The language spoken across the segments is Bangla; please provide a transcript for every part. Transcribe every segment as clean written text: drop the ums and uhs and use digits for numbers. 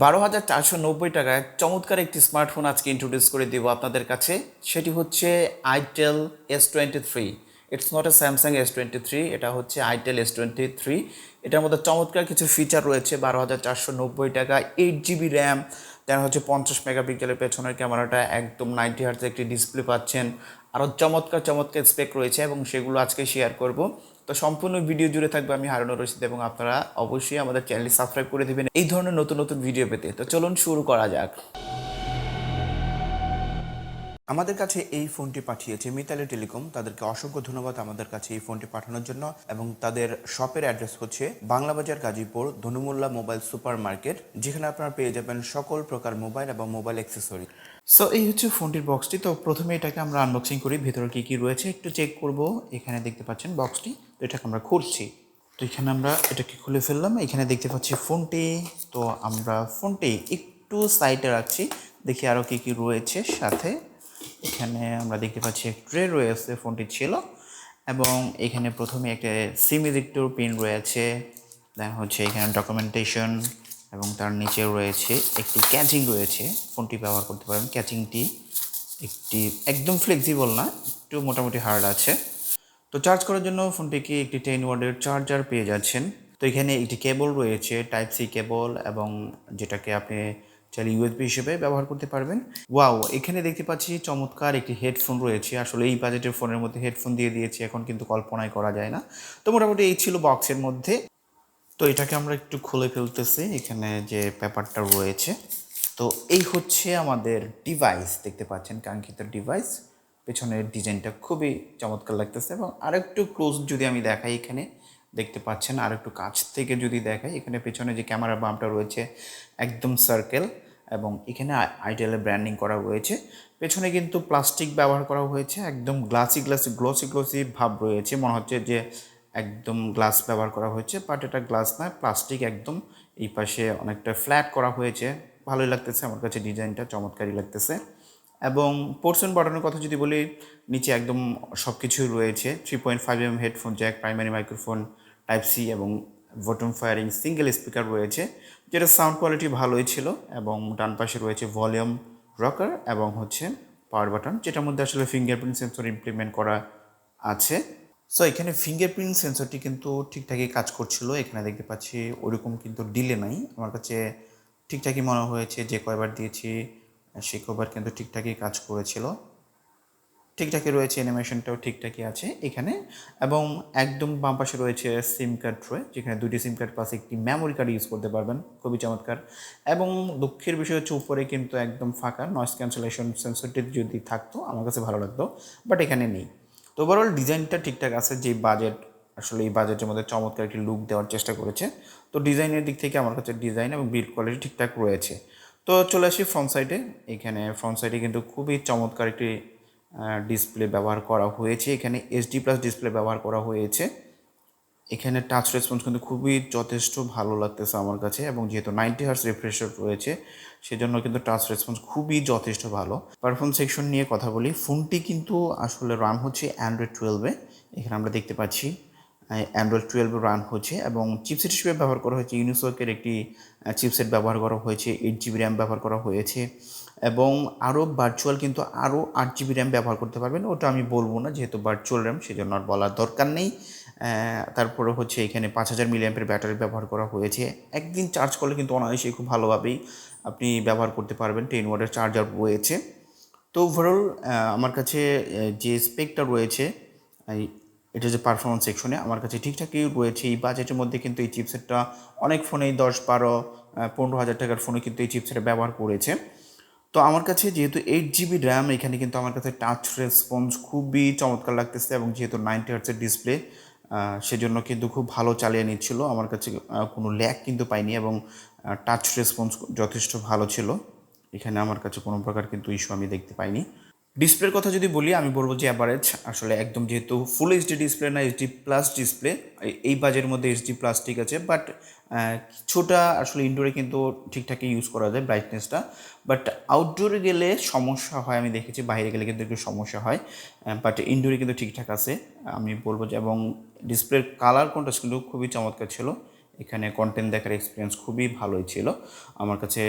12,490 টাকায় চমৎকার একটি স্মার্টফোন আজকে ইন্ট্রোডিউস করে দেবো আপনাদের কাছে। সেটি হচ্ছে itel S23। It's not a Samsung S23, এটা হচ্ছে আইটেল S23। এটার মধ্যে চমৎকার কিছু ফিচার রয়েছে। 12,490 টাকা, 8 GB র্যাম, দেন হচ্ছে 50 মেগাপিক্সেলের পেছনের ক্যামেরাটা, একদম 90 হার্টজ একটি ডিসপ্লে পাচ্ছেন। আরও চমৎকার চমৎকার স্পেক রয়েছে এবং সেগুলো আজকে শেয়ার করব। তো সম্পূর্ণ ভিডিও জুড়ে থাকবে আমি হারুনুর রশিদ, এবং আপনারা অবশ্যই আমাদের চ্যানেলটি সাবস্ক্রাইব করে দিবেন এই ধরনের নতুন নতুন ভিডিও পেতে। তো চলুন শুরু করা যাক। আমাদের কাছে এই ফোনটি পাঠিয়েছে মিতালি টেলিকম, তাদেরকে অসংখ্য ধন্যবাদ আমাদের কাছে এই ফোনটি পাঠানোর জন্য। এবং তাদের শপের অ্যাড্রেস হচ্ছে বাংলাবাজার, গাজীপুর, ধনু মোল্লা মোবাইল সুপার মার্কেট, যেখানে আপনারা পেয়ে যাবেন সকল প্রকার মোবাইল এবং মোবাইল অ্যাক্সেসরি। সো এই হচ্ছে ফোনটির বক্সটি। তো প্রথমে এটাকে আমরা আনবক্সিং করি, ভেতরে কী কী রয়েছে একটু চেক করব। এখানে দেখতে পাচ্ছেন বক্সটি, তো এটাকে আমরা খুলছি। তো এখানে আমরা এটাকে খুলে ফেললাম। এখানে দেখতে পাচ্ছি ফোনটি। তো আমরা ফোনটি একটু সাইডে রাখছি, দেখি আরও কী কী রয়েছে সাথে। এখানে আমরা দেখতে পাচ্ছি ট্রে রয়েছে, ফোনটি ছিল। এবং এখানে প্রথমে একটা সিম ইজেক্টর পিন রয়েছে, দেন হচ্ছে এখানে ডকুমেন্টেশন, এবং তার নিচে রয়েছে একটি ক্যাচিং রয়েছে, ফোনটি ব্যবহার করতে পারেন। ক্যাচিংটি একটি একদম ফ্লেক্সিবল না, একটু মোটামুটি হার্ড আছে। তো চার্জ করার জন্য ফোনটিকে একটি 10 ওয়াটের চার্জার পেয়ে যাচ্ছেন। তো এখানে একটি কেবল রয়েছে, টাইপ সি কেবল, এবং যেটাকে আপনি চাইলে ইউএসবি হিসেবে ব্যবহার করতে পারবেন। ওয়াও, এখানে দেখতে পাচ্ছি চমৎকার একটি হেডফোন রয়েছে। আসলে এই বাজেটের ফোনের মধ্যে হেডফোন দিয়ে দিয়েছে, এখন কিন্তু কল্পনাই করা যায় না। তো মোটামুটি এই ছিল বক্সের মধ্যে। তো এটাকে আমরা একটু খুলে ফেলতেছি, এখানে যে পেপারটা রয়েছে। তো এই হচ্ছে আমাদের ডিভাইস, দেখতে পাচ্ছেন কাঙ্ক্ষিত ডিভাইস। পেছনের ডিজাইনটা খুবই চমৎকার লাগতেছে। এবং আরেকটু ক্লোজ যদি আমি দেখাই, এখানে দেখতে পাচ্ছেন, আর একটু কাছ থেকে যদি দেখাই, এখানে পেছনে যে ক্যামেরা বাম্পটা রয়েছে একদম সার্কেল, এবং এখানে আইটেলের ব্র্যান্ডিং করা রয়েছে। পেছনে কিন্তু প্লাস্টিক ব্যবহার করা হয়েছে, একদম গ্লাসি গ্লাসি গ্লসি গ্লসি ভাব রয়েছে, মনে হচ্ছে যে একদম গ্লাস ব্যবহার করা হয়েছে, বাট এটা গ্লাস না, প্লাস্টিক একদম। এই পাশে অনেকটা ফ্ল্যাট করা হয়েছে, ভালোই লাগতেছে আমার কাছে, ডিজাইনটা চমৎকারই লাগতেছে। এবং পোর্টস বাটনের কথা যদি বলি, নিচে একদম সব কিছুই রয়েছে। 3.5mm headphone jack, primary microphone, type C, এবং বটম ফায়ারিং সিঙ্গেল স্পিকার রয়েছে, যেটা সাউন্ড কোয়ালিটি ভালোই ছিল। এবং ডান পাশে রয়েছে ভলিউম রকার, এবং হচ্ছে পাওয়ার বাটন, যেটার মধ্যে আসলে ফিঙ্গারপ্রিন্ট সেন্সর ইমপ্লিমেন্ট করা আছে। সো এখানে ফিঙ্গারপ্রিন্ট সেন্সরটি কিন্তু ঠিকঠাকই কাজ করছিল। এখানে দেখতে পাচ্ছি ওরকম কিন্তু ডিলে নাই, আমার কাছে ঠিকঠাকই মনে হয়েছে। যে কয়বার দিয়েছি সে কয়বার কিন্তু ঠিকঠাকই কাজ করেছিল, ঠিকঠাকই রয়েছে। অ্যানিমেশনটাও ঠিকঠাকই আছে এখানে। এবং একদম বাম পাশে রয়েছে সিম কার্ড ট্রে, যেখানে দুটি সিম কার্ড পাশে একটি মেমোরি কার্ড ইউজ করতে পারবেন, খুবই চমৎকার। এবং দুঃখের বিষয় হচ্ছে উপরে কিন্তু একদম ফাঁকা, নয়েজ ক্যান্সেলেশন সেন্সরটি যদি থাকতো আমার কাছে ভালো লাগতো, বাট এখানে নেই। তো ওভারঅল ডিজাইনটা ঠিকঠাক আছে। যে বাজেট, আসলে এই বাজেটের মধ্যে চমৎকার একটি লুক দেওয়ার চেষ্টা করেছে। তো ডিজাইনের দিক থেকে আমার কাছে ডিজাইন এবং বিল্ড কোয়ালিটি ঠিকঠাক রয়েছে। তো চলে আসি ফ্রন্ট সাইডে। এখানে ফ্রন্ট সাইডে কিন্তু খুবই চমৎকার একটি ডিসপ্লে ব্যবহার করা হয়েছে। এখানে এইচডি প্লাস ডিসপ্লে ব্যবহার করা হয়েছে। এখানে টাচ রেসপন্স কিন্তু খুবই যথেষ্ট ভালো লাগতেছে আমার কাছে, এবং যেহেতু 90 হার্টজ রিফ্রেশ রেট রয়েছে, সেজন্য কিন্তু টাচ রেসপন্স খুবই যথেষ্ট ভালো। পারফরমেন্স সেকশন নিয়ে কথা বলি, ফোনটি কিন্তু আসলে রান হচ্ছে অ্যান্ড্রয়েড 12-এ। এখানে আমরা দেখতে পাচ্ছি অ্যান্ড্রয়েড 12 রান হচ্ছে, এবং চিপসেট হিসেবে ব্যবহার করা হয়েছে ইউনিসোকের একটি চিপসেট ব্যবহার করা হয়েছে, 8 GB র্যাম ব্যবহার করা হয়েছে। এবং আরও ভার্চুয়াল কিন্তু আরও 8 GB র্যাম ব্যবহার করতে পারবেন, ওটা আমি বলবো না যেহেতু ভার্চুয়াল র্যাম, সেজন্য আর বলার দরকার নেই। তারপরে হচ্ছে এখানে 5000 mAh ব্যাটারি ব্যবহার করা হয়েছে। একদিন চার্জ করলে কিন্তু অনায়াসে খুব ভালোভাবেই আপনি ব্যবহার করতে পারবেন। 10 ওয়াটের চার্জার রয়েছে। তো ওভারঅল আমার কাছে যে স্পেকটা রয়েছে, এটা যে পারফরমেন্স সেকশনে আমার কাছে ঠিকঠাকই রয়েছে। এই বাজেটের মধ্যে কিন্তু এই চিপসেটটা অনেক ফোনেই 10, 12, 15 হাজার টাকার ফোনে কিন্তু এই চিপসেটটা ব্যবহার করেছে। তো আমার কাছে যেহেতু 8 GB র্যাম, এখানে কিন্তু আমার কাছে টাচ রেসপন্স খুবই চমৎকার লাগতেছে। এবং যেহেতু 90 হার্টজের ডিসপ্লে, সেজন্য কিন্তু খুব ভালো চালিয়ে নিচ্ছিল। আমার কাছে কোনো ল্যাগ কিন্তু পাইনি, এবং টাচ রেসপন্স যথেষ্ট ভালো ছিল। এখানে আমার কাছে কোনো প্রকার কিন্তু ইস্যু আমি দেখতে পাইনি। ডিসপ্লের কথা যদি বলি, আমি বলবো যে অ্যাভারেজ। আসলে একদম যেহেতু ফুল এইচডি ডিসপ্লে না, এইচডি প্লাস ডিসপ্লে, এই বাজেটের মধ্যে এইচডি প্লাস ঠিক আছে। বাট কিছুটা আসলে ইনডোরে কিন্তু ঠিকঠাকই ইউজ করা যায় ব্রাইটনেসটা, বাট আউটডোরে গেলে সমস্যা হয় আমি দেখেছি, বাইরে গেলে কিন্তু একটু সমস্যা হয়। বাট ইনডোরে কিন্তু ঠিকঠাক আছে আমি বলবো যে। এবং ডিসপ্লের কালার কন্ট্রাস্ট কিন্তু খুবই চমৎকার ছিল। এখানে কন্টেন্ট দেখার এক্সপিরিয়েন্স খুবই ভালোই ছিল আমার কাছে,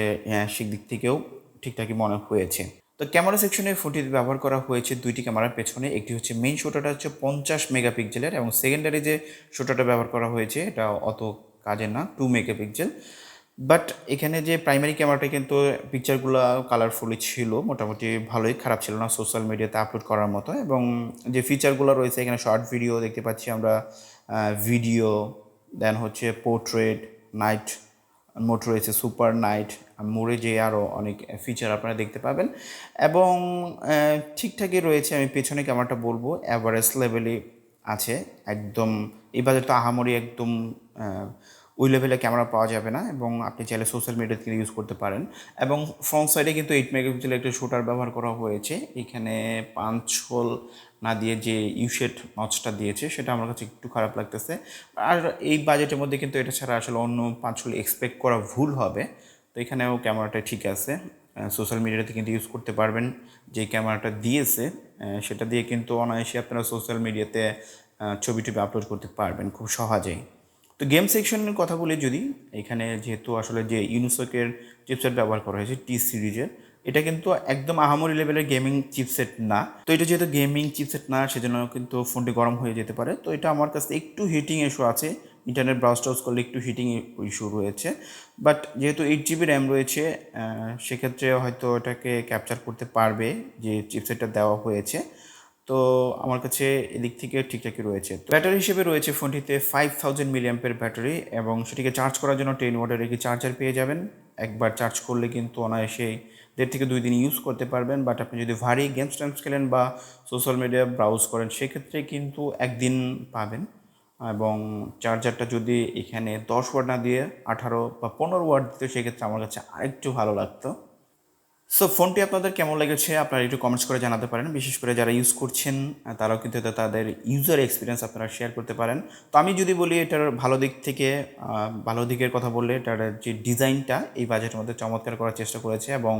সেদিক থেকেও ঠিকঠাকই মনে হয়েছে। তো ক্যামেরা সেকশনে ফোনটিতে ব্যবহার করা হয়েছে দুইটি ক্যামেরার পেছনে, একটি হচ্ছে মেইন শুটারটা হচ্ছে 50 মেগাপিক্সেলের এবং সেকেন্ডারি যে শুটারটা ব্যবহার করা হয়েছে এটা অত কাজের না, 2 মেগাপিক্সেল। বাট এখানে যে প্রাইমারি ক্যামেরাটা কিন্তু পিকচারগুলো কালারফুলি ছিল, মোটামুটি ভালোই, খারাপ ছিল না সোশ্যাল মিডিয়াতে আপলোড করার মতো। এবং যে ফিচারগুলো রয়েছে এখানে শর্ট ভিডিও দেখতে পাচ্ছি আমরা, ভিডিও, দেন হচ্ছে পোর্ট্রেট, নাইট মোড রয়েছে, সুপার নাইট মোডে যে আরও অনেক ফিচার আপনারা দেখতে পাবেন। এবং ঠিকঠাকই রয়েছে, আমি পেছনে ক্যামেরাটা বলবো অ্যাভারেজ লেভেলে আছে একদম। এই বাজারে তো আহামরি একদম ওই লেভেলে ক্যামেরা পাওয়া যাবে না, এবং আপনি চাইলে সোশ্যাল মিডিয়া থেকে ইউজ করতে পারেন। এবং ফ্রন্ট সাইডে কিন্তু 8 মেগাপিক্সেলের একটা শুটার ব্যবহার করা হয়েছে। এখানে পাঁচ হোল না দিয়ে যে ইউশেট নচটা দিয়েছে সেটা আমার কাছে একটু খারাপ লাগতেছে। আর এই বাজেটের মধ্যে কিন্তু এটা ছাড়া আসলে অন্য 5 হোল এক্সপেক্ট করা ভুল হবে। তো এখানেও ক্যামেরাটা ঠিক আছে, সোশ্যাল মিডিয়াতে কিন্তু ইউজ করতে পারবেন। যে ক্যামেরাটা দিয়েছে সেটা দিয়ে কিন্তু অনায়াসে আপনারা সোশ্যাল মিডিয়াতে ছবি টবি আপলোড করতে পারবেন খুব সহজেই। তো গেম সেকশনের কথা বলি যদি, এখানে যেহেতু আসলে যে ইউনিসকের চিপসেট ব্যবহার করা হয়েছে টি সিরিজের, এটা কিন্তু একদম আহামরি লেভেলের গেমিং চিপসেট না। তো এটা যেহেতু গেমিং চিপসেট না সেজন্য কিন্তু ফোনটি গরম হয়ে যেতে পারে। তো এটা আমার কাছে একটু হিটিং ইস্যু আছে, ইন্টারনেট ব্রাউজ টাউজ করলে একটু হিটিং ইস্যু রয়েছে। বাট যেহেতু 8 জিবি র্যাম রয়েছে সেক্ষেত্রে হয়তো এটাকে ক্যাপচার করতে পারবে যে চিপসেটটা দেওয়া হয়েছে। তো আমার কাছে এদিক থেকে ঠিকঠাকই রয়েছে। তো ব্যাটারি হিসেবে রয়েছে ফোনটিতে 5000 mAh ব্যাটারি, এবং সেটিকে চার্জ করার জন্য 10 ওয়াটের একটি চার্জার পেয়ে যাবেন। একবার চার্জ করলে কিন্তু অনায়াসেই 1.5 থেকে 2 দিন ইউজ করতে পারবেন। বাট আপনি যদি ভারী গেমস টেমস খেলেন বা সোশ্যাল মিডিয়া ব্রাউজ করেন সেক্ষেত্রে কিন্তু একদিন পাবেন। এবং চার্জারটা যদি এখানে 10 ওয়াট না দিয়ে 18 বা 15 ওয়াট দিত সেক্ষেত্রে আমার কাছে আরেকটু ভালো লাগতো। সো ফোনটি আপনাদের কেমন লেগেছে আপনারা একটু কমেন্টস করে জানাতে পারেন। বিশেষ করে যারা ইউজ করছেন তারাও কিন্তু তাদের ইউজার এক্সপিরিয়েন্স আপনারা শেয়ার করতে পারেন। তো আমি যদি বলি এটার ভালো দিক থেকে, ভালো দিকের কথা বললে এটার যে ডিজাইনটা এই বাজেটের মধ্যে চমৎকার করার চেষ্টা করেছে, এবং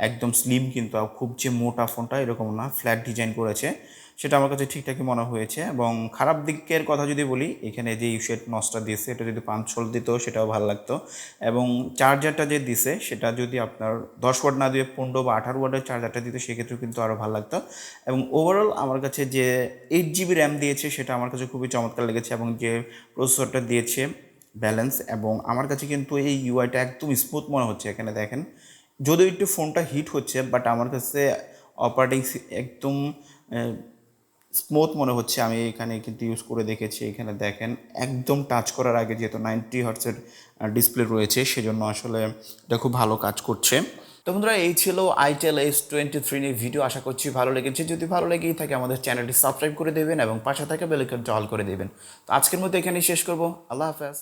একদম স্লিম কিন্তু খুব যে মোটা ফোনটা এরকম না, ফ্ল্যাট ডিজাইন করেছে, সেটা আমার কাছে ঠিকঠাকই মনে হয়েছে। এবং খারাপ দিকের কথা যদি বলি, এখানে যে ইউশেট নসটা দিয়েছে এটা যদি 5 হোল দিত সেটাও ভালো লাগতো। এবং চার্জারটা যে দিছে সেটা যদি আপনার 10 ওয়াট না দিয়ে 15 বা 18 ওয়াটের চার্জারটা দিত সেক্ষেত্রেও কিন্তু আরও ভালো লাগতো। এবং ওভারঅল আমার কাছে যে 8 জিবি র্যাম দিয়েছে সেটা আমার কাছে খুবই চমৎকার লেগেছে, এবং যে প্রসেসরটা দিয়েছে ব্যালেন্স, এবং আমার কাছে কিন্তু এই ইউআইটা একদম স্মুথ মনে হচ্ছে। এখানে দেখেন যদিও একটু ফোনটা হিট হচ্ছে, বাট আমার কাছে অপারেটিং একদম স্মুথ মনে হচ্ছে। আমি এখানে কিন্তু ইউজ করে দেখেছি, এখানে দেখেন একদম টাচ করার আগে যেহেতু 90 হার্টসের ডিসপ্লে রয়েছে সেজন্য আসলে এটা খুব ভালো কাজ করছে। তো বন্ধুরা এই ছিল আইটেল S23 নিয়ে ভিডিও, আশা করছি ভালো লেগেছে। যদি ভালো লেগেই থাকে আমাদের চ্যানেলটি সাবস্ক্রাইব করে দেবেন এবং পাশে থাকা বেল আইকনটা অল করে দেবেন। তো আজকের মতো এখানেই শেষ করব। আল্লাহ হাফেজ।